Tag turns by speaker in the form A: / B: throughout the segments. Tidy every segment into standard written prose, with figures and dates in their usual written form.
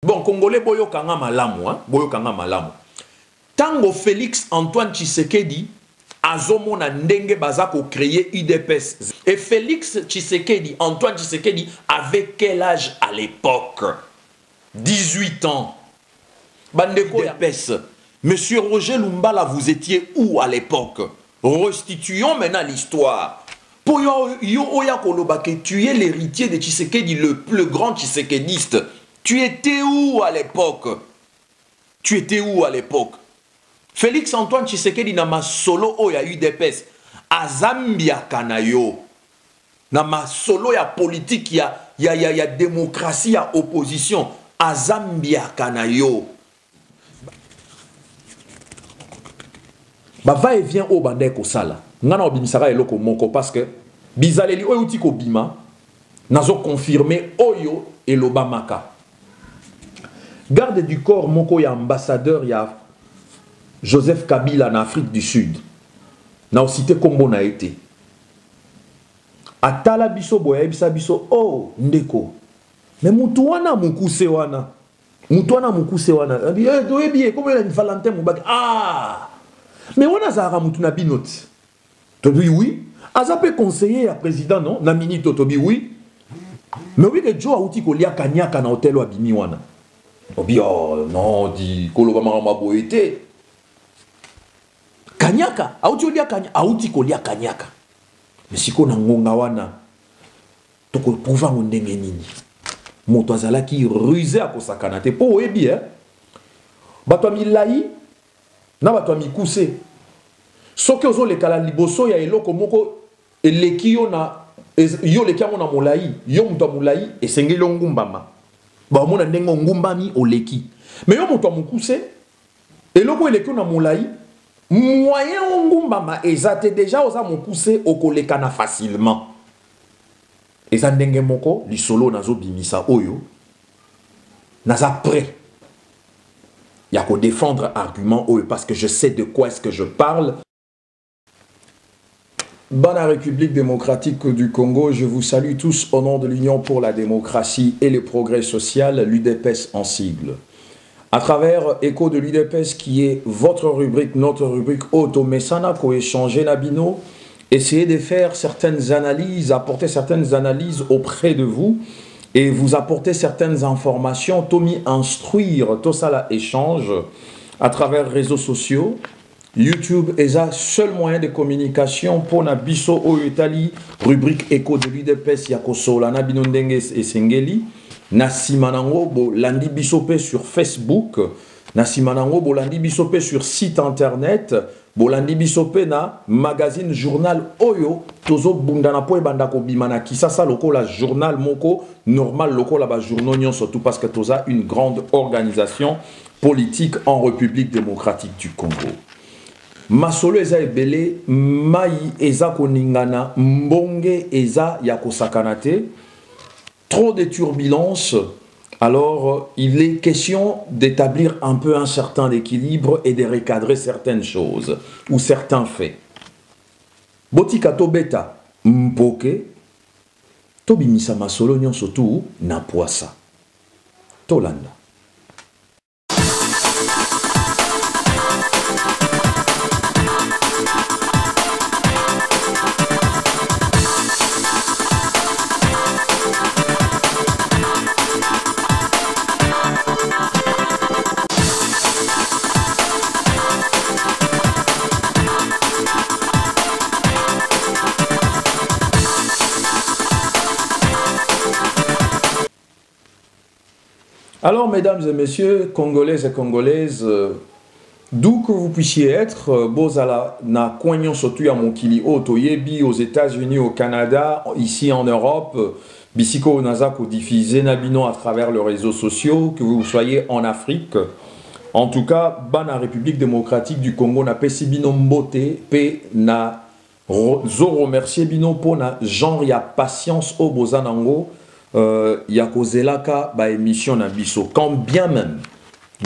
A: Bon, Congolais, boyo kanga malamu, hein? Boyo kanga malamu. Tango Félix Antoine Tshisekedi, azomona ndenge bazako créer UDPS. Et Félix Tshisekedi, Antoine Tshisekedi, avait quel âge à l'époque? 18 ans. Bandeko UDPS. Monsieur Roger Lumbala, vous étiez où à l'époque? Restituons maintenant l'histoire. Pour tu es l'héritier de Tshisekedi, le plus grand Tshisekediste. Tu étais où à l'époque? Tu étais où à l'époque? Félix Antoine Tshisekedi nama solo oya UDPS. A Zambia kanayo. Nama solo ya politique ya démocratie ya opposition. A Zambia kanayo. Ba va et vient au bandé ko sala. Ngana obimisaka eloko moko parce que bizaleli oyo uti ko bima nazo confirmer oyo elobamaka. Garde du corps moko ya ambassadeur ya Joseph Kabila en Afrique du Sud. Na cité kombo na été. Atala biso boya bisa biso oh ndeko. Mais mutu wana mukuse wana. Mutu wana mukuse wana. Eh doyebi comme il Valentin Mubaki. Ah. Mais on a zara mutu na binot. Tobi oui. Azape conseiller à président non na mini tobi oui. Mais oui que Joe outi ko lia kanyaka na hôtel wa bimi wana. Obi oh non di koloba mama boyete. Kanyaka auti lia kanyaka auti ko lia kanyaka. Mais siko na ngonga wana toko pouvoir ndenge nini. Moto azala ki rusé a kosakana te po oyebi hein. Bato milai na bato mikuse. Soki ozo le kala liboso ya eloko moko eleki yo na yo leki na molai yo muto molai esengeli ngumbama. Ba mona ndengo ngumbami oleki. Mais yo muto mukuse eloko eleki na molai moyen ngumbama ezate déjà oza mukuse okolekana facilement. Eza ndenge moko lisolo nazo bimisa oyo naza prêt. Il y a qu'à défendre argument parce que je sais de quoi est-ce que je parle.
B: Dans la République démocratique du Congo, je vous salue tous au nom de l'Union pour la démocratie et le progrès social, l'UDPS en sigle. À travers Écho de l'UDPS qui est votre rubrique, notre rubrique Auto-Messana, co-échanger Nabino, essayez de faire certaines analyses, apporter certaines analyses auprès de vous et vous apporter certaines informations, Tommy instruire, tout ça là échange à travers réseaux sociaux. YouTube est le seul moyen de communication pour Nabiso au Italie, rubrique Écho de l'UDPS, Yakosola, Nabinondengue et Sengeli, Nasimanango, bo Landi Bisope sur Facebook, Nasimanango, bo Landi Bisope sur site internet, Bolandi Bisope na magazine journal Oyo, Tozo Bundana po e bandako bimana kisasa loko la journal moko, normal loko la ba journal surtout parce que Toza une grande organisation politique en République démocratique du Congo. Masolo eza ebele, mai eza koningana, mbonge eza yakosakanate, trop de turbulences. Alors, il est question d'établir un peu un certain équilibre et de recadrer certaines choses ou certains faits. Botikato beta mpoke, tobimisa masolo nyonso tu na poasa. Tolanda. Alors, mesdames et messieurs, Congolais et Congolaises, d'où que vous puissiez être, Bozala na Koignon surtout à Monkili, Otoyebi, aux États-Unis, au Canada, ici en Europe, Bisiko Nazako diffusé Nabino à travers les réseaux sociaux, que vous soyez en Afrique. En tout cas, Bana République démocratique du Congo na Pesibino Mbote, P na zo remercier Bino Pona, genre ya patience au Bozanango. Yakozelaka ba émission na biso. Quand bien même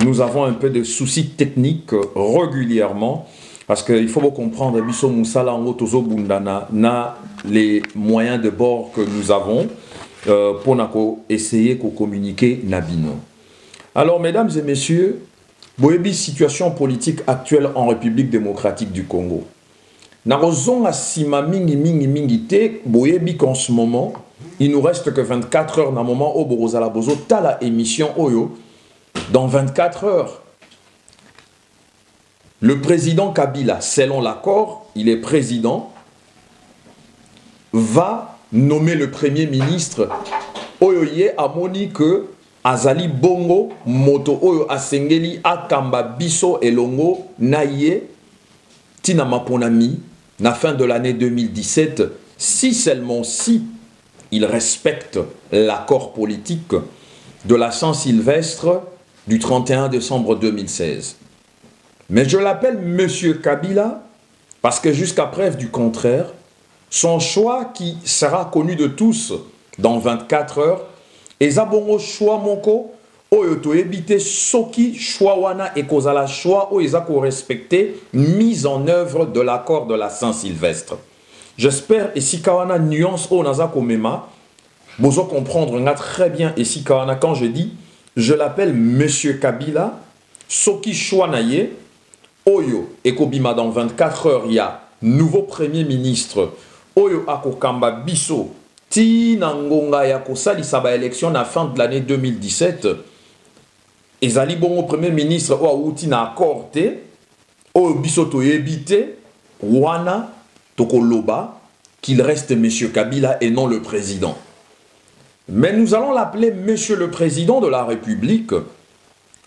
B: nous avons un peu de soucis techniques régulièrement, parce qu'il faut comprendre biso musala ngo tozo bundana na les moyens de bord que nous avons pour essayer de communiquer nabino. Alors, mesdames et messieurs, boyebi situation politique actuelle en République démocratique du Congo. Narozon a sima mingi mingi mingi te, boyebi qu'en ce moment, il nous reste que 24 heures dans le moment où Borozala Bozo ta la émission Oyo. Dans 24 heures, le président Kabila, selon l'accord, il est président, va nommer le premier ministre Oyoye Amoni que Azali Bongo Moto Oyo Asengeli Akamba Biso Elongo Naye Tina Maponami na fin de l'année 2017, si seulement si il respecte l'accord politique de la Saint-Sylvestre du 31 décembre 2016. Mais je l'appelle Monsieur Kabila parce que jusqu'à preuve du contraire, son choix qui sera connu de tous dans 24 heures, et zabongo choix moko oyo to ebite soki choix wana et kozala choix o ezako respecter mise en œuvre de l'accord de la Saint-Sylvestre. J'espère ici kawana nuance o nazako mema bozo comprendre nga très bien ici kawana quand je dis je l'appelle Monsieur Kabila soki choix naye oyo ekobima dans 24 heures il y a nouveau premier ministre oyo akokamba biso tina ngonga ya kosalisa ba élection na fin de l'année 2017 ezali bongo premier ministre oyo awuti na accord te oyo biso toyebi wana tokoloba qu'il reste Monsieur Kabila et non le président. Mais nous allons l'appeler Monsieur le Président de la République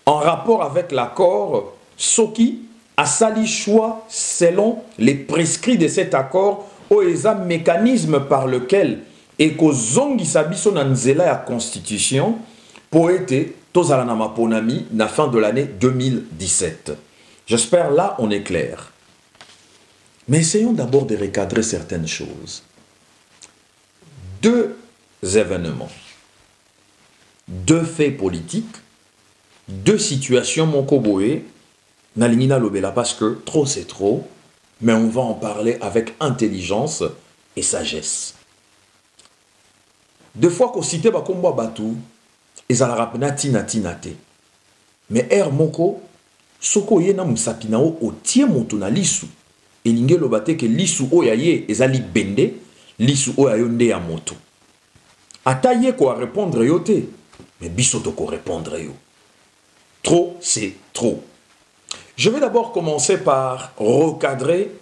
B: en rapport avec l'accord Soki a sali choix selon les prescrits de cet accord au mécanisme par lequel eko zongi sabiso na nzela ya constitution pour être tozala na maponami na fin de l'année 2017. J'espère là on est clair. Mais essayons d'abord de recadrer certaines choses. Deux événements, deux faits politiques, deux situations mon koboé Nalingina Lobela parce que trop c'est trop, mais on va en parler avec intelligence et sagesse. Deux fois qu'on citait Bakombo Batou, ils allaient rappeler tina te. Mais moko, soko yena musapinao o tie montona lisu. Et l'ingé lobate que lisu oyaye ezali bende, lisu oyayonde ya moto. Ataye ko répondre yote, mais bisoto ko répondre yo. Trop c'est trop. Je vais d'abord commencer par recadrer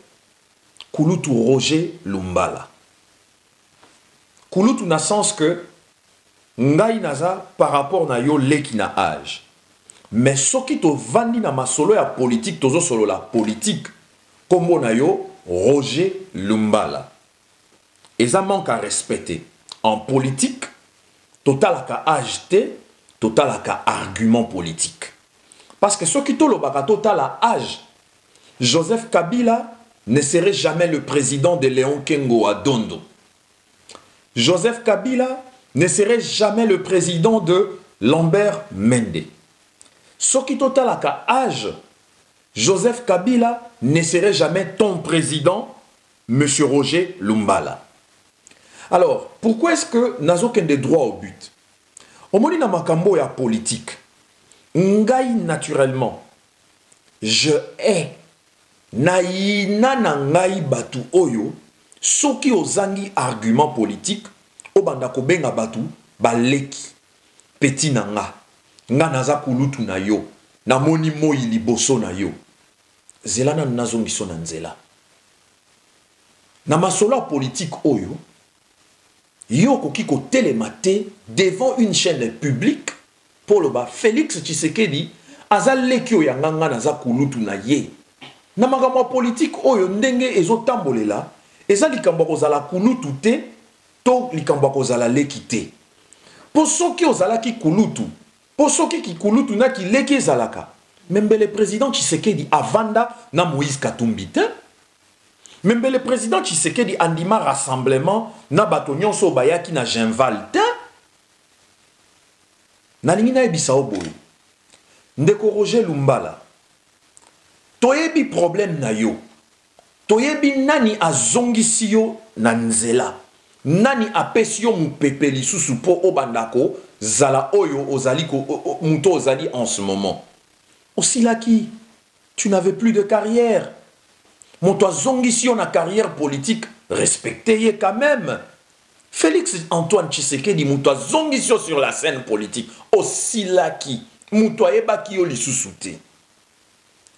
B: Kouloutou Roger Lumbala. Kouloutou n'a sens que ngai naza par rapport na yo leki na âge. Mais soki to vandi na masolo ya politique tozo solo la politique kombo na yo Roger Lumbala. Et ça manque à respecter. En politique, total ka âge te, total ka argument politique. Parce que ce qui est le total à âge, Joseph Kabila ne serait jamais le président de Léon Kengo à Dondo. Joseph Kabila ne serait jamais le président de Lambert Mende. Ce qui est total à âge, Joseph Kabila ne serait jamais ton président, M. Roger Lumbala. Alors, pourquoi est-ce que nous n'avons des droits au but? Au moment où makambo ya politique, ngai naturellement, je hais naïna na ngai batu oyo, soki ozangi argument politique, obanda kobenga batu baleki petit nanga, nga naza kulutu na yo, na moni moi liboso na yo, zelana nazongiso na nzela. Na masolo politique oyo, yo koki ko télématé devant une chaîne publique pour le bas Félix Tshisekedi azal lekio ya nganga naza kulutu na ye. Na makambo politique oyo ndenge ezotambolela eza likambo kozala kulutu te to likambo kozala lekite. Pour soki ozala ki kulutu, pour soki ki kulutu na ki leki ezalaka. Même le président Tshisekedi avanda na Moïse Katumbi te. Même le président Tshisekedi andima rassemblement na bato nyonso bayaki na Genval te. Nalingi na ebisa oboyo. Ndeko Roger Lumbala. Toyebi problème na yo. Toyebi nani azongisi yo na nzela. Nani apesi yo mupepeli susu po obandako
A: zala oyo ozali muto ozali en ce moment. Aussi là qui tu n'avais plus de carrière. Moto zongisi na carrière politique respecté quand même. Félix Antoine Tshisekedi moto zongisi sur la scène politique. Aussi là qui moto eba ki yo lisusuté.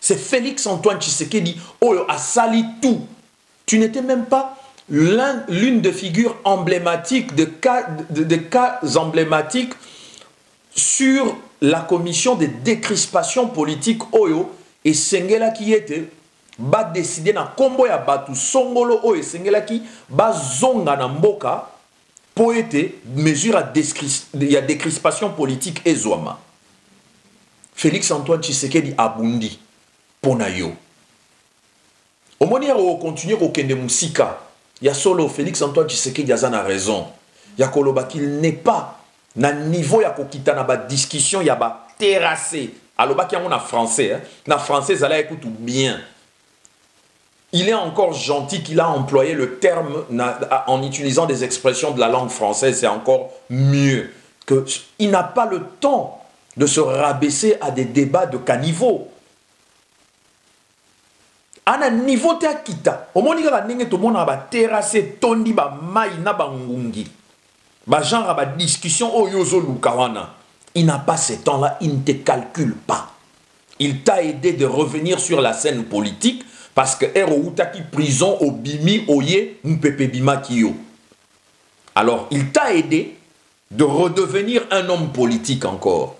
A: C'est Félix Antoine Tshisekedi oyo a sali tout. Tu n'étais même pas l'une des figures emblématiques, de cas emblématiques sur la commission de décrispation politique Oyo et Sengela qui était ba décider na kombo ya batu songolo Oyo Sengela qui ba zonga na mboka pour être mesure à décrispation politique et zoama. Félix Antoine Tshisekedi abundi pona yo. Au moment où on continue au kende musika, il y a solo Félix Antoine Tshisekedi a raison. Il y a koloba qu'il n'est pas na niveau ya kokita na ba discussion ya ba terrassé. Aloba ki yango na français, hein. Na français ça la écoute bien. Il est encore gentil qu'il a employé le terme en utilisant des expressions de la langue française, c'est encore mieux que il n'a pas le temps de se rabaisser à des débats de caniveau. Ana niveau te akita omonika ka ndenge to mona ba terrasse tondi ba mai na bangungi ba genre ba discussion oyo zo lukawana. Il n'a pas ce temps-là, il ne te calcule pas. Il t'a aidé de revenir sur la scène politique parce que ero utaki prison au bimi oye mpepe bima kiyo. Alors il t'a aidé de redevenir un homme politique encore.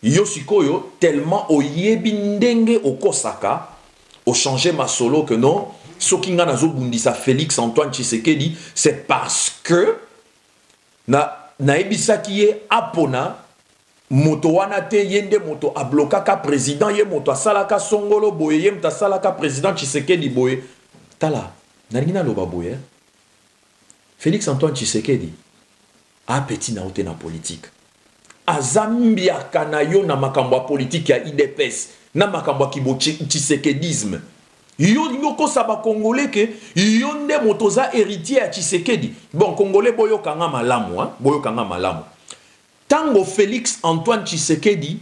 A: Yoshikoyo tellement oye bindenge okosaka au changer ma solo que non, Sokinga nazo bundisa Félix Antoine Tshisekedi, c'est parce que na ebisa qui est apona moto wana te yende moto ablokaka président ye moto asalaka songolo boye ye mta salaka président Tshisekedi boye tala na loba boye Félix Antoine Tshisekedi a petit na ote na politique azambia kanayo na makambo politique ya IDPS na makambo kibo Tshisekedisme. Yo ko saba congolais que yo nde motoza héritier à Tshisekedi. Bon congolais boyo kanga malamu hein, boyo kanga malamu. Tango Félix Antoine Tshisekedi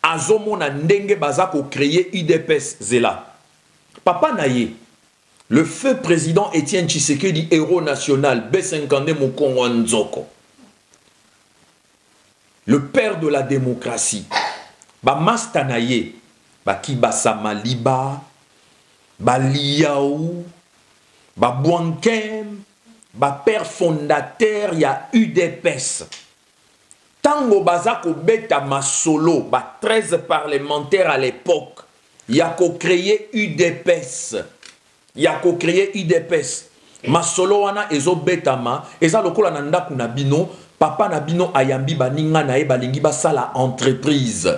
A: azomona ndenge bazako créer IDPS zela. Papa naye le feu président Étienne Tshisekedi héros national B52 Mokongo Nzoko. Le père de la démocratie. Ba mastanaye ba Kibasa Maliba, ba Liaou, ba Bouankem, ba père fondateur ya UDPS. Tango bazako beta masolo, ba 13 parlementaires à l'époque, yako créé UDPS. Yako créé UDPS. Masolo wana ezo betama, eza lokola nanda kuna bino, papa na bino ayambi baninga na e balingi basala entreprise.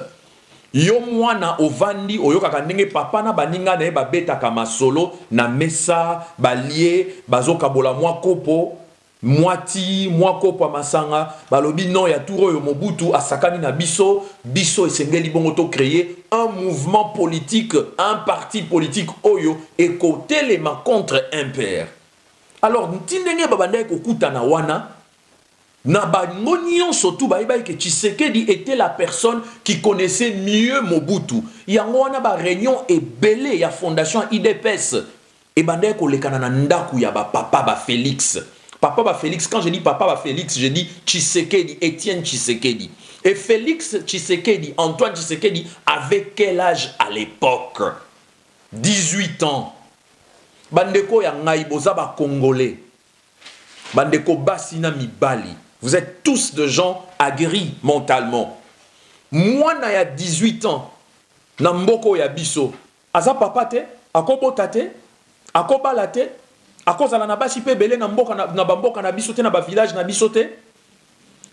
A: Yo mwana ovandi oyoka ndenge papa na baninga na e babetaka masolo na mesa balie bazoka bola mwa kopo mwati mwa kopo masanga balobi non ya touro yo Mobutu asakani na biso esengeli bongo to créer un mouvement politique, un parti politique oyo ekotelema contre un père. Alors ntindenge babanda ekokuta na wana na bangonyon surtout baïbaï que Tshisekedi était la personne qui connaissait mieux Mobutu. Yango wana ba réunion et belé ya fondation IDPS et bande ko lekana na ndaku ya ba papa ba Félix. Papa ba Félix, quand je dis papa ba Félix, je dis Tshisekedi, Étienne Tshisekedi. Et Félix Tshisekedi, Antoine Tshisekedi avait quel âge à l'époque? 18 ans. Bandeko ya ngai boza ba congolais. Bandeko basina mibali. Vous êtes tous de gens aguerris mentalement. Moi, na ya 18 ans, na mboko ya biso, aza papa te, akobota te, akobala te, akozala na basi pe belé na mboka na bamboka na biso te, na ba village na biso te.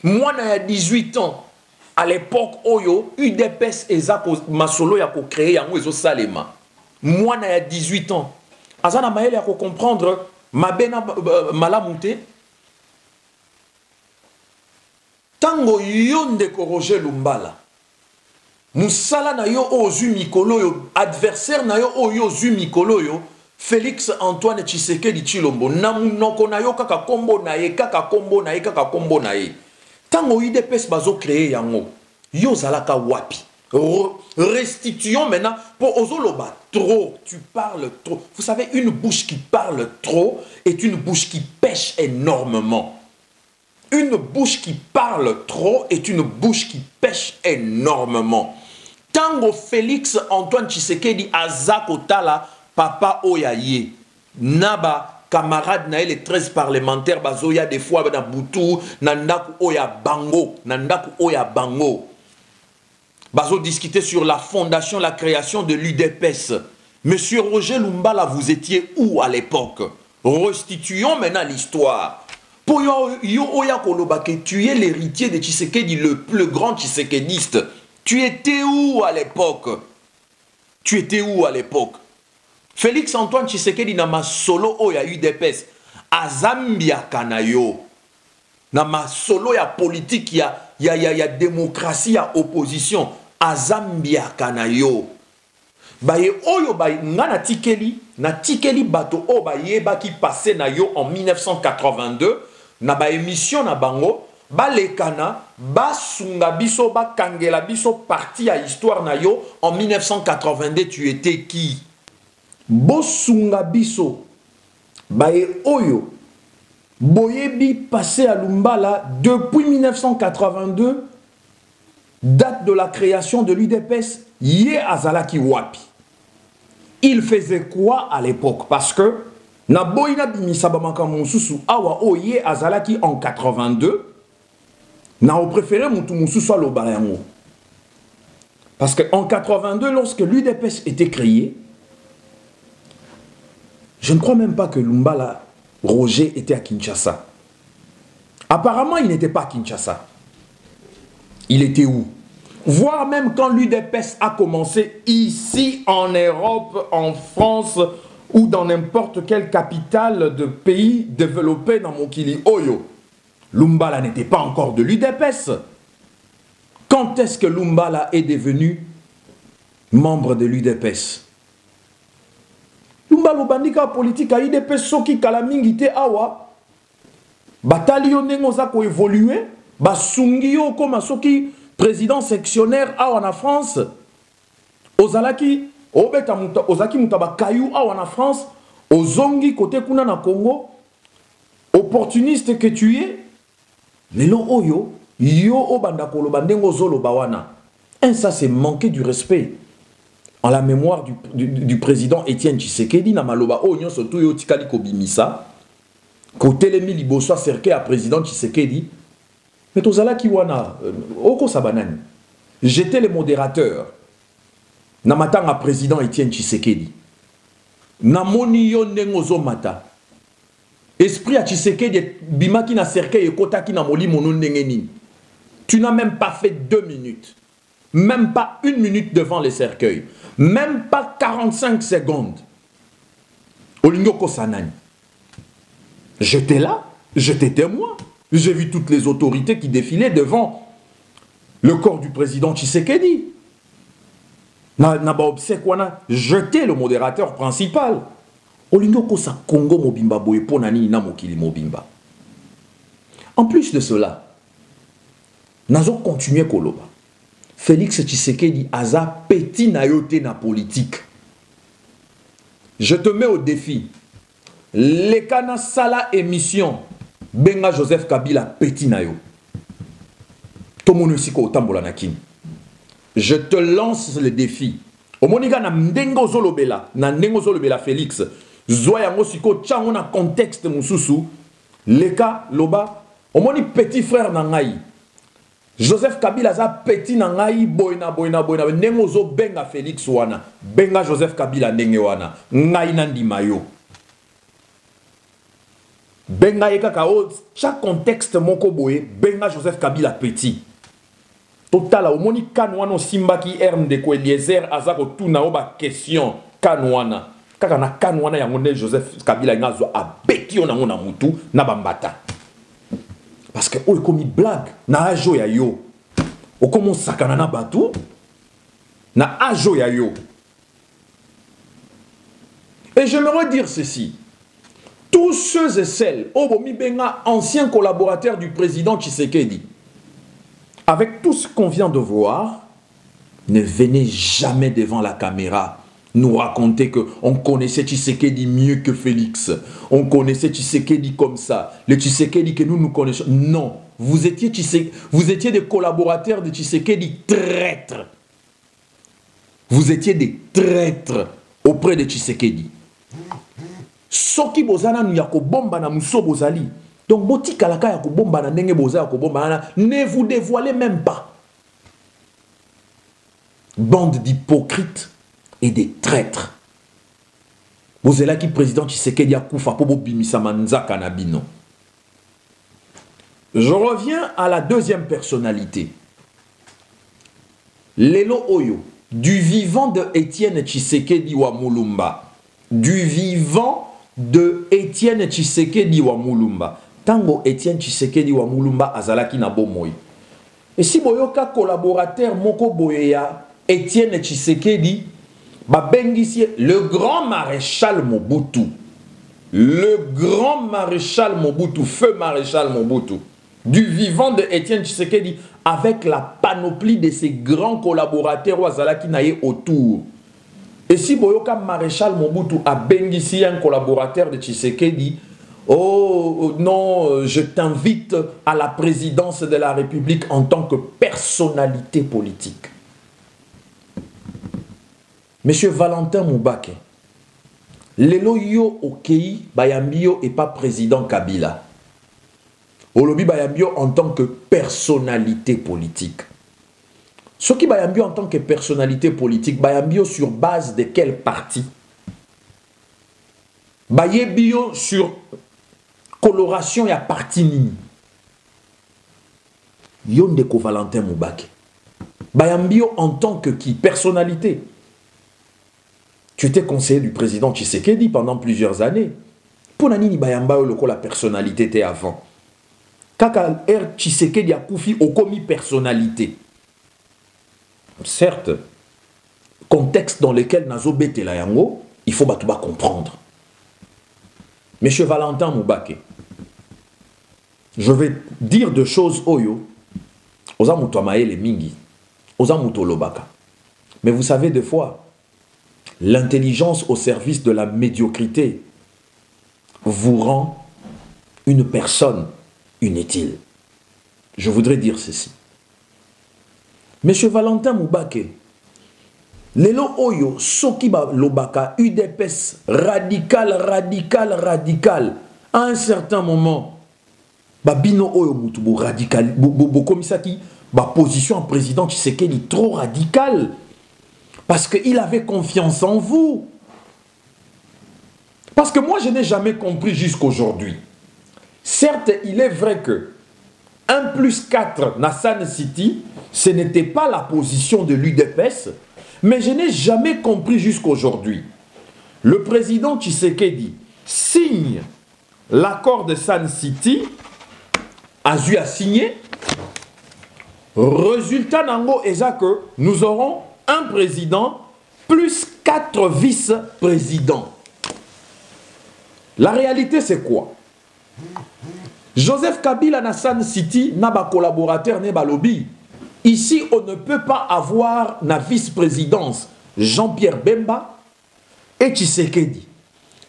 A: Moi, na ya 18 ans, à l'époque oyo, UDPS ezako masolo ya ko créer yango ezo salema. Moi, na ya 18 ans, aza na maele ya ko comprendre mabena malamute. Tango yo ndeko Roger Lumbala musala na yo ozu mikolo yo adversaire na yo oyo ozu mikolo yo Félix Antoine Tshisekedi Tshilombo na munoko na yo kaka kombo na ye kaka kombo na ye kaka kombo na ye Tango UDPS bazo créé yango. Yo zalaka wapi. Restituons maintenant pour Ozoloba. Trop, tu parles trop. Vous savez, une bouche qui parle trop est une bouche qui pêche énormément. Une bouche qui parle trop est une bouche qui pêche énormément. Tango Félix Antoine Tshisekedi Azako Tala Papa Oyaye Naba camarade na les 13 parlementaires bazoya des fois na Boutou Nandaku Oya Bango Nandaku Oya Bango bazo discuter sur la fondation, la création de l'UDPS. Monsieur Roger Lumbala, vous étiez où à l'époque? Restituons maintenant l'histoire. Pour yo Oya Kolobake, tu es l'héritier de Tshisekedi, le plus grand tshisekediste. Tu étais où à l'époque? Tu étais où à l'époque? Félix Antoine Tshisekedi na ma solo oya UDPS a Zambia kanayo. Na ma solo ya politique ya démocratie ya opposition a Zambia kanayo. Baye oyo baye ngana tikeli na tikeli bato o baye ba ki passé na yo en 1982 na ba émission na bango. Balekana, basunga biso, bakangela biso, parti à histoire na yo. En 1982, tu étais qui? Bosunga biso, bae oyo, boyebi passé à Lumbala depuis 1982, date de la création de l'UDPS, yé azalaki wapi. Il faisait quoi à l'époque? Parce que, na boina bimisabamaka monsusu, awa oye azalaki en 82, na au préféré Moutoumoussou soit le Balayango. Parce qu'en 82, lorsque l'UDPS était créé, je ne crois même pas que Lumbala Roger était à Kinshasa. Apparemment, il n'était pas à Kinshasa. Il était où? Voire même quand l'UDPS a commencé ici en Europe, en France ou dans n'importe quelle capitale de pays développé dans Mokili Oyo. Lumbala n'était pas encore de l'UDPS. Quand est-ce que Lumbala est devenu membre de l'UDPS? Lumbala bandika politique à UDPS soki kalamingite awa batalio nengoza ko évoluer basungio comme soki président sectionnaire awa na France ozalaki obeta muta ozaki mutaba kayu awa na France ozongi côté kuna na Congo opportuniste que tu es. Lelo oyo, yo obanda koloba ndengo zoloba wana. Ça c'est manquer du respect en la mémoire du président Étienne Tshisekedi na maloba oyo surtout yo tikali kobimisa. Côté les miliboso cerqué à président Tshisekedi. Mais tozala ki wana oko sabanani. J'étais le modérateur. Na matanga président Étienne Tshisekedi. Na moni yo ndengo zomata. Esprit à Tshisekedi bimaki na cercueil et kotaki na moli mono ndengeni. Tu n'as même pas fait 2 minutes. Même pas 1 minute devant le cercueil. Même pas 45 secondes. Olingoko Sanani. J'étais là, j'étais témoin. J'ai vu toutes les autorités qui défilaient devant le corps du président Tshisekedi. J'étais le modérateur principal. En plus de cela, nazo continuer koloba. Félix Tshisekedi aza petit na yote na politique. Je te mets au défi. Les kana sala émission benga Joseph Kabila petit na yo. Tomono siko otambola na kini. Je te lance le défi. Omonika na ndengo zolobela, na ndengo zolobela Félix. Zoyango siko tchango na contexte mususu. Leka loba, omoni petit frère na ngai. Joseph Kabila za petit na ngai boina. Ndengo zo benga Félix wana. Benga Joseph Kabila ndenge wana. Ngai nandi mayo. Benga yekaka o chaque contexte moko boye benga Joseph Kabila petit. Total omoni kanwana simbaki RMD ko Eliezer azako tuna oba question kanwana. Kaka na kanwana yango ne Joseph Kabila ngazo abeki ona ngona mutu na bambata. Parce que o komi blague na ajo ya yo. O komo sakana na batu na ajo ya yo. Et j'aimerais dire ceci. Tous ceux et celles, Obomi Benga, anciens collaborateurs du président Tshisekedi,
B: avec tout ce qu'on vient de voir, ne venez jamais devant la caméra nous raconter qu'on connaissait Tshisekedi mieux que Félix. On connaissait Tshisekedi comme ça. Le Tshisekedi que nous connaissons. Non. Vous étiez des collaborateurs de Tshisekedi traîtres. Vous étiez des traîtres auprès de Tshisekedi. Soki bozana nu yako bomba na muso bozali. Donc boti kalaka yako bomba na ndenge boza yako bomba ne vous dévoilez même pas. Bande d'hypocrites et des traîtres. Bozela qui président Tshisekedi akufa po bimisa manzaka na bino. Je reviens à la deuxième personnalité. Lelo Oyo, du vivant de Étienne Tshisekedi wa Mulumba. Du vivant de Étienne Tshisekedi wa Mulumba. Tango Étienne Tshisekedi wa Mulumba azalaki na bomoy. Et si boyoka collaborateur moko boyeya Étienne Tshisekedi, le grand maréchal Mobutu. Le grand maréchal Mobutu, feu maréchal Mobutu. Du vivant de Étienne Tshisekedi, avec la panoplie de ses grands collaborateurs Ouazalaki Naye autour. Et si Boyoka maréchal Mobutu a bénéficié un collaborateur de Tshisekedi, oh non, je t'invite à la présidence de la République en tant que personnalité politique. Monsieur Valentin Moubake, Lelo yo okei Bayambio et pas président Kabila. Olobi Bayambio en tant que personnalité politique. Ce qui Bayambio en tant que personnalité politique, Bayambio sur base de quel parti? Bayambio sur coloration ya parti nini? Yondeko Valentin Moubake. Bayambio en tant que qui? Personnalité. Tu étais conseiller du président Tshisekedi pendant plusieurs années. Pour Nanini Bayamba loko la personnalité était avant. Kaka R Tshisekedi a koufi au commis personnalité. Certes, contexte dans lequel Nazo Bete la yango, il faut batouba comprendre. Monsieur Valentin Moubake, je vais dire deux choses oyo. Oza muto amaele mingi, oza muto lobaka. Mais vous savez des fois, l'intelligence au service de la médiocrité vous rend une personne inutile. Je voudrais dire ceci. Monsieur Valentin Moubake, Lelo Oyo, Sokiba Lobaka, UDPS, radical, à un certain moment, Babino Oyo Moutubo radical, Komisaki, position en président Tshisekedi trop radicale. Parce qu'il avait confiance en vous. Parce que moi, je n'ai jamais compris jusqu'aujourd'hui. Certes, il est vrai que 1+4 Nassan City, ce n'était pas la position de l'UDPS, mais je n'ai jamais compris jusqu'aujourd'hui. Le président Tshisekedi signe l'accord de San City, Azu a signé. Résultat nango est que nous aurons un président plus 4 vice-présidents. La réalité, c'est quoi? Joseph Kabila Nassan City n'a pas collaborateur, n'a pas lobby. Ici, on ne peut pas avoir la vice-présidence Jean-Pierre Bemba et Tshisekedi.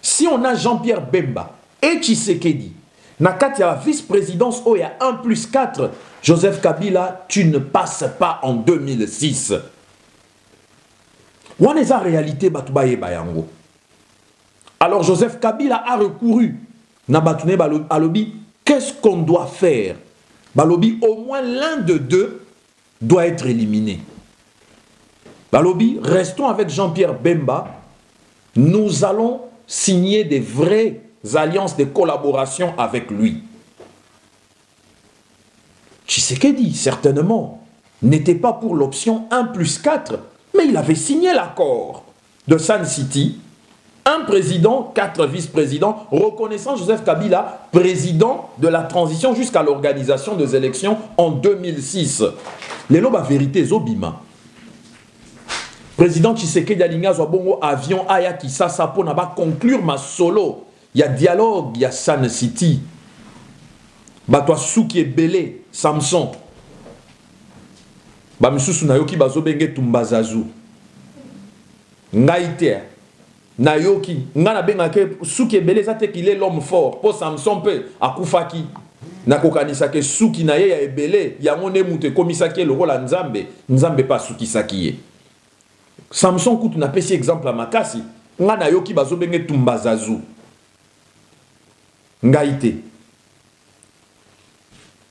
B: Si on a Jean-Pierre Bemba et Tshisekedi, Nakatia vice-présidence, où il y a 1+4, Joseph Kabila, tu ne passes pas en 2006. Waneza réalité Batoubaye Bayango. Alors Joseph Kabila a recouru. Nabatouné Balobi, qu'est-ce qu'on doit faire? Balobi, au moins l'un de deux doit être éliminé. Balobi, restons avec Jean-Pierre Bemba. Nous allons signer des vraies alliances de collaboration avec lui. Tshisekedi, certainement, n'était pas pour l'option 1+4, mais il avait signé l'accord de San City, un président, 4 vice-présidents, reconnaissant Joseph Kabila président de la transition jusqu'à l'organisation des élections en 2006. Les lobes à vérité, Zobima. Président Tshisekedi Alinga Zobongo avion Aya Kisasa pour n'a pas conclure ma solo. Il y a dialogue, il y a San City. Batoi Souki et Belé, Samson. ba misusu na yoki bazobenge tumbazazu ngaite na yoki ngana benga ke suki ebele zate qu'il est l'homme fort po Samson pe akufaki na kokanisa ke suki na ye ya ebele yango ne mute komisaki le rôle nzambe nzambe pa suki sakiye Samson kutu na pesi exemple makasi ngana yoki bazobenge tumbazazu ngaite.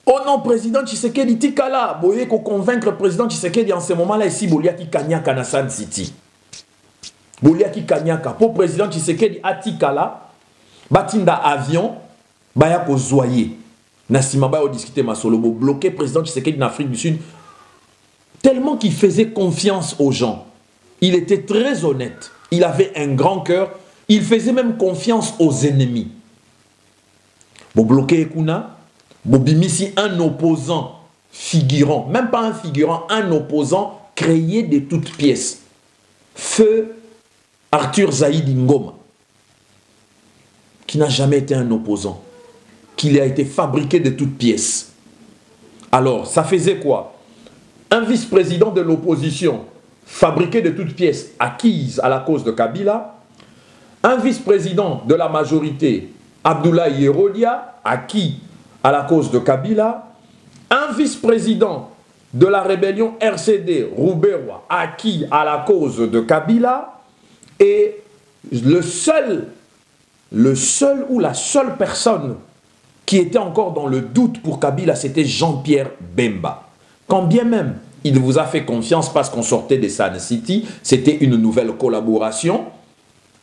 B: Oh non, président Tshisekedi Tikala, boye ko convaincre président Tshisekedi en ce moment-là ici Boliaki Kanyaka na San City. Boliaki Kanyaka pour président Tshisekedi Atikala batinda avion baya ko zoyer. Na sima ba o discuter masolo bo bloquer président Tshisekedi en Afrique du Sud tellement qu'il faisait confiance aux gens. Il était très honnête, il avait un grand cœur, il faisait même confiance aux ennemis. Bo bloquer kuna Bobimisi, un opposant figurant, même pas un figurant, un opposant créé de toutes pièces. Feu Arthur Zaïdi Ngoma, qui n'a jamais été un opposant, qui a été fabriqué de toutes pièces. Alors, ça faisait quoi? Un vice-président de l'opposition, fabriqué de toutes pièces, acquise à la cause de Kabila. Un vice-président de la majorité, Abdoulaye Yerodia, acquis à la cause de Kabila, un vice-président de la rébellion RCD, Rouberois, acquis à la cause de Kabila, et le seul ou la seule personne qui était encore dans le doute pour Kabila, c'était Jean-Pierre Bemba. Quand bien même il vous a fait confiance parce qu'on sortait de San City, c'était une nouvelle collaboration,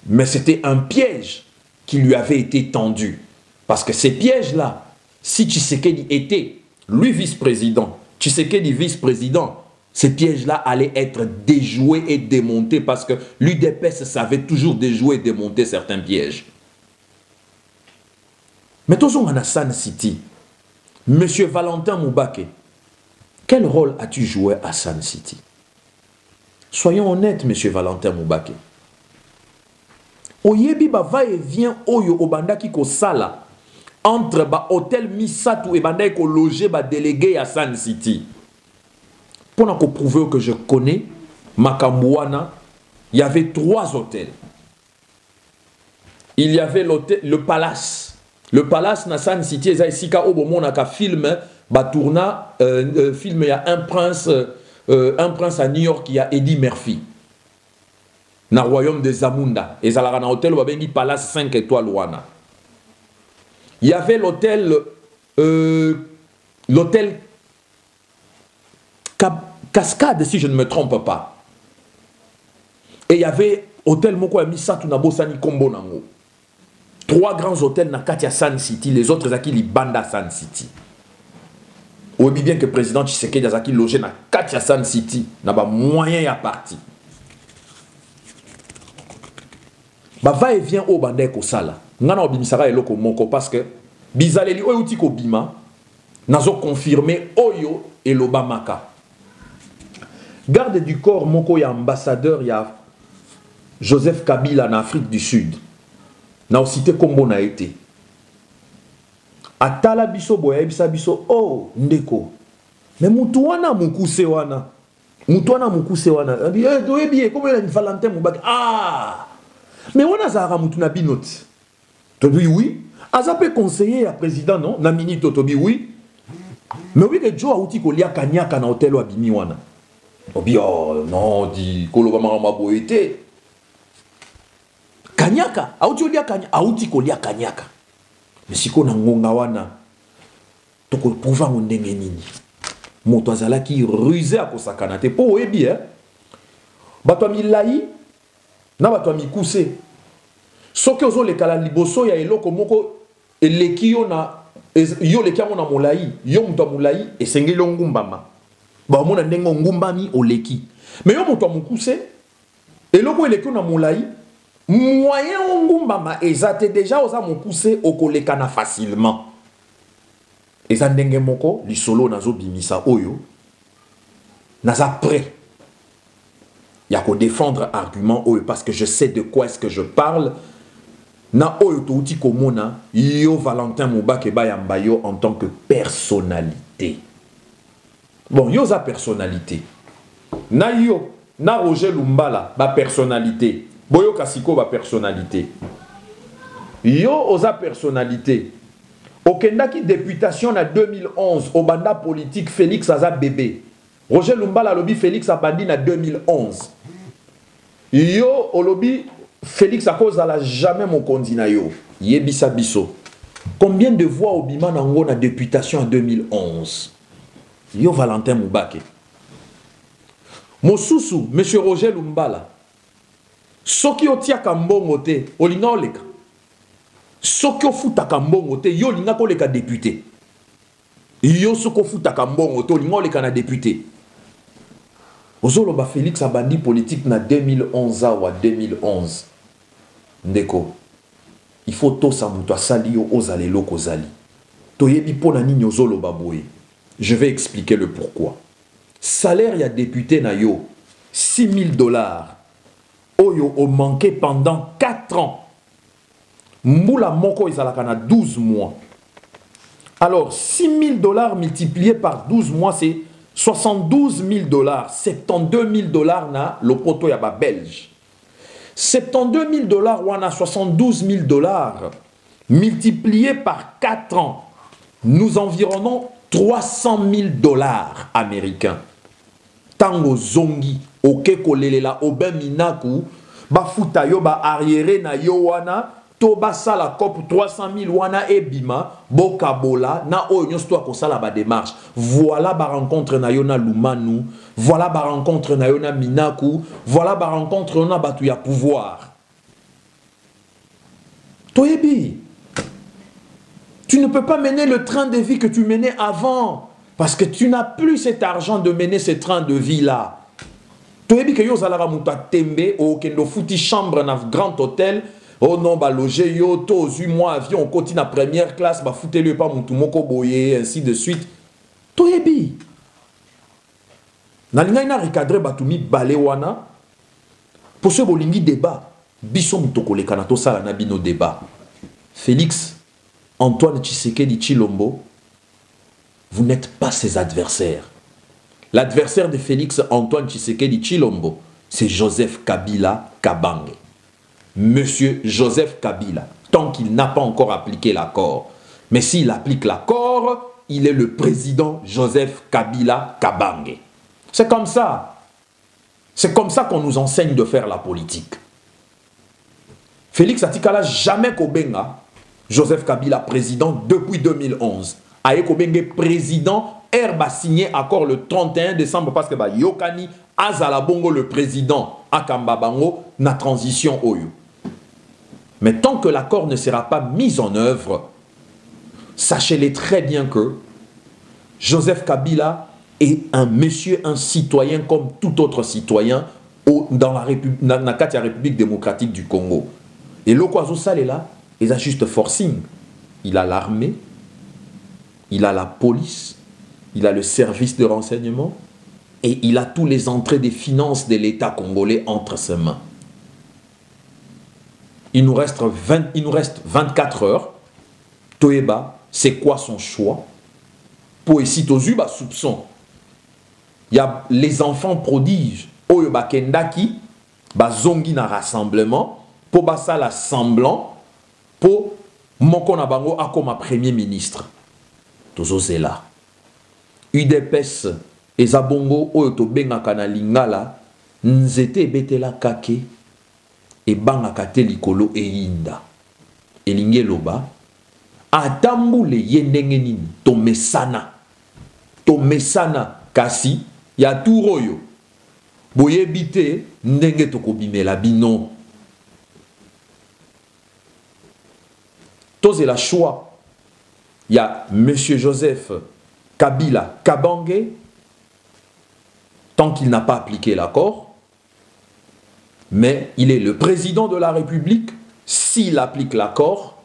B: mais c'était un piège qui lui avait été tendu. Parce que ces pièges-là, si Tshisekedi était, lui, vice-président, Tshisekedi vice-président, ces pièges-là allaient être déjoués et démontés parce que l'UDPS savait toujours déjouer et démonter certains pièges. Mais tous on a San City. Monsieur Valentin Moubake, quel rôle as-tu joué à San City? Soyons honnêtes, monsieur Valentin Moubake. Oyebi ba va et vient oyo obandaki ko sala entre ba hôtel Misatu et banda ko loger ba délégué à San City. Pour nous prouver que je connais Makambouana, il y avait 3 hôtels. Il y avait l'hôtel, le Palace. Le Palace na San City, et ici ka obo monaka film ba tourna film il y a un prince à New York, il y a Eddie Murphy. Na royaume de Zamunda, et ça na hôtel babengi Palace 5 étoiles wana. Il y avait l'hôtel Cascade, si je ne me trompe pas. Et il y avait hôtel Moko Misatu na Bosani Kombo nango. 3 grands hôtels na Katia San City, les autres zaki li Banda San City. Ou bien que le président Tshisekedi zaki logé na Katia San City, na ba moyen ya parti. Ba va et vient au banda ko sala. Ngana obimisaka eloko moko parce que bizaleli oyo uti ko bima nazo confirmer oyo elobamaka. Garde du corps moko ya ambassadeur ya Joseph Kabila en Afrique du Sud. Na cité kombo na été. Atala biso boya bisa biso oh ndeko. Mais mutu wana mukuse wana. Mutu wana mukuse wana. Doyebi comme il Valentin Moubake. Ah! Mais on a zara mutu na binot. Tobi oui. Azape conseiller à président non na mini tobi oui. Mais oui que Joe outi ko lia kanyaka na hôtel wa bimi wana. Obi oh non di koloba mama boyete. Kanyaka, auti olia kanyaka, auti kolia kanyaka. Mais si ko na ngonga wana toko prouva ndenge nini. Moto azala ki rusé a kosakana te po oyebi hein. Bato milai na bato mikuse. Soki ozo le kala liboso ya eloko moko eleki yo na yo leki yango na molai, yo moto molai esengeli ngumbama. Ba mona ndenge ngumbami oleki. Mais yo moto mukuse eloko eleki na molai moyen ngumbama ezate déjà oza mokuse okolekana facilement. Eza ndenge moko lisolo nazo bimisa oyo naza prêt. Il y a qu'à défendre argument oyo parce que je sais de quoi est-ce que je parle. Na oyo touti komona yo Valentin Moubake bayamba yo en tant que personnalité. Bon, yo za personnalité. Na yo, na Roger Lumbala, ba personnalité. Boyo Kasiko, ba personnalité. Yo oza personnalité. Okendaki députation en 2011 au banda politique Félix Aza bébé. Roger Lumbala lobby Félix Abandi en 2011. Yo au lobby Félix à cause à la jamais mon condina yo. Yebisa biso. Combien de voix au bima nango na députation en 2011? Yo Valentin Moubake. Mosusu, monsieur Roger Lumbala. Soki otiaka mbongo te, olinga oleka. Soki ofutaka mbongo te, yo linga koleka député. Yo soko futaka mbongo te, olinga oleka na député. Ozoloba Félix Abandi politique na 2011 ou 2011. Ndeko, il faut to samuto sali yo ozalelo kozali. Toyebi pona nini ozoloba boye. Je vais expliquer le pourquoi. Salaire ya député na yo, $6,000. Oyo o manqué pendant 4 ans. Mboula moko izalaka na 12 mois. Alors, $6,000 multiplié par 12 mois, c'est $72,000. $72,000 na lopoto ya ba belge. $72,000 ou on a $72,000 multiplié par 4 ans. Nous environnons $300,000 américains. Tango zongi, oke kolelela oben minaku, ba futa yo ba arrière na yo wana, to ba sala cop 300,000 wana ebima, boka bola, na oyo nyonso ko sala ba démarche. Voilà ba rencontre na yo na Lumanu, voilà ba rencontre na yo na Minaku, voilà ba rencontre na batu ya pouvoir. Toyebi, tu ne peux pas mener le train de vie que tu menais avant. Parce que tu n'as plus cet argent de mener ce train de vie-là. Tu as dit que yo zalara muta tembe au kendo fouti chambre dans grand hôtel. Oh non, bah loger yo to 8 mois avion, on continue à première classe, bah foutez le pas mutu moko boye, ainsi de suite. Tu as dit. Nalinga ina recadrer batumi balé wana. Pour ce bolingi débat, biso mutoko le kanato sala na bino débat. Félix Antoine Tshisekedi Tshilombo, vous n'êtes pas ses adversaires. L'adversaire de Félix Antoine Tshisekedi Tshilombo, c'est Joseph Kabila Kabange. Monsieur Joseph Kabila, tant qu'il n'a pas encore appliqué l'accord. Mais s'il applique l'accord, il est le président Joseph Kabila Kabange. C'est comme ça. C'est comme ça qu'on nous enseigne de faire la politique. Félix Atikala jamais Kobenga, Joseph Kabila président depuis 2011. Aye Kobenge président, Herba signé accord le 31 décembre parce que bah, Yokani Azala Bongo le président Akamba Bango na transition Oyo. Mais tant que l'accord ne sera pas mis en œuvre, sachez-les très bien que Joseph Kabila est un monsieur, un citoyen comme tout autre citoyen dans la République démocratique du Congo. Et l'Okwazo Sale là, il a juste forcing. Il a l'armée, il a la police, il a le service de renseignement et il a tous les entrées des finances de l'État congolais entre ses mains. Il nous reste 24 heures. Toeba, c'est quoi son choix? Pour ici, Tozuba soupçon. Il y a les enfants prodiges. Oyoba Kendaki, Bazongi na rassemblement, pour Basala semblant, pour Mokona Bango a comme premier ministre. Tozo Zela. UDPS et Zabongo Oyoto Benga Kanalingala, Nzete Betela Kake, et Bangakate Likolo et Yinda. Et Lingeloba, Atamboule Yendengenin, Tomesana. Tomesana Kasi, ya tout royo. Boye bite, Ndenge Tokobimela Bino. Tose la choix. Il y a M. Joseph Kabila Kabange, tant qu'il n'a pas appliqué l'accord, mais il est le président de la République. S'il applique l'accord,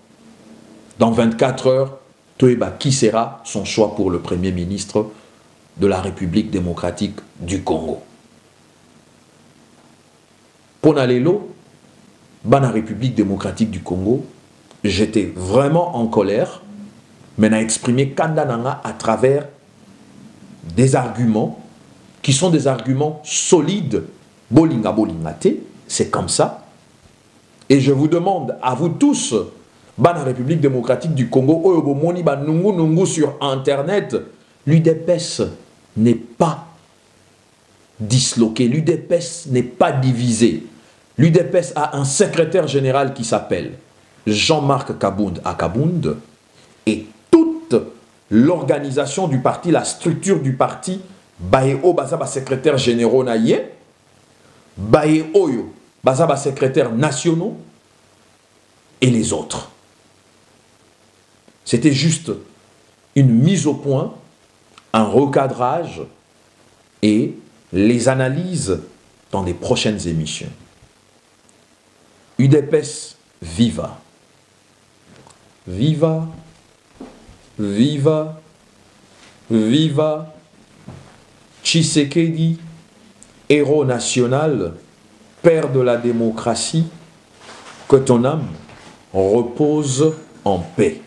B: dans 24 heures, Toeba, qui sera son choix pour le Premier ministre de la République démocratique du Congo? Ponalelo, dans la République démocratique du Congo, j'étais vraiment en colère, mais n'a exprimé Kandananga à travers des arguments qui sont des arguments solides. Bolinga bolingate, c'est comme ça. Et je vous demande à vous tous, Bana République démocratique du Congo, Oyobomoni Banungu Nungu sur Internet, l'UDPS n'est pas disloqué, l'UDPS n'est pas divisé. L'UDPS a un secrétaire général qui s'appelle Jean-Marc Kabound à Kabound, et toute l'organisation du parti, la structure du parti, Baeo Bazaba secrétaire généraux naïe, Baeo Bazaba secrétaire nationaux, et les autres. C'était juste une mise au point, un recadrage et les analyses dans les prochaines émissions. UDPS viva. Viva, viva, viva. Tshisekedi, héros national, père de la démocratie, que ton âme repose en paix.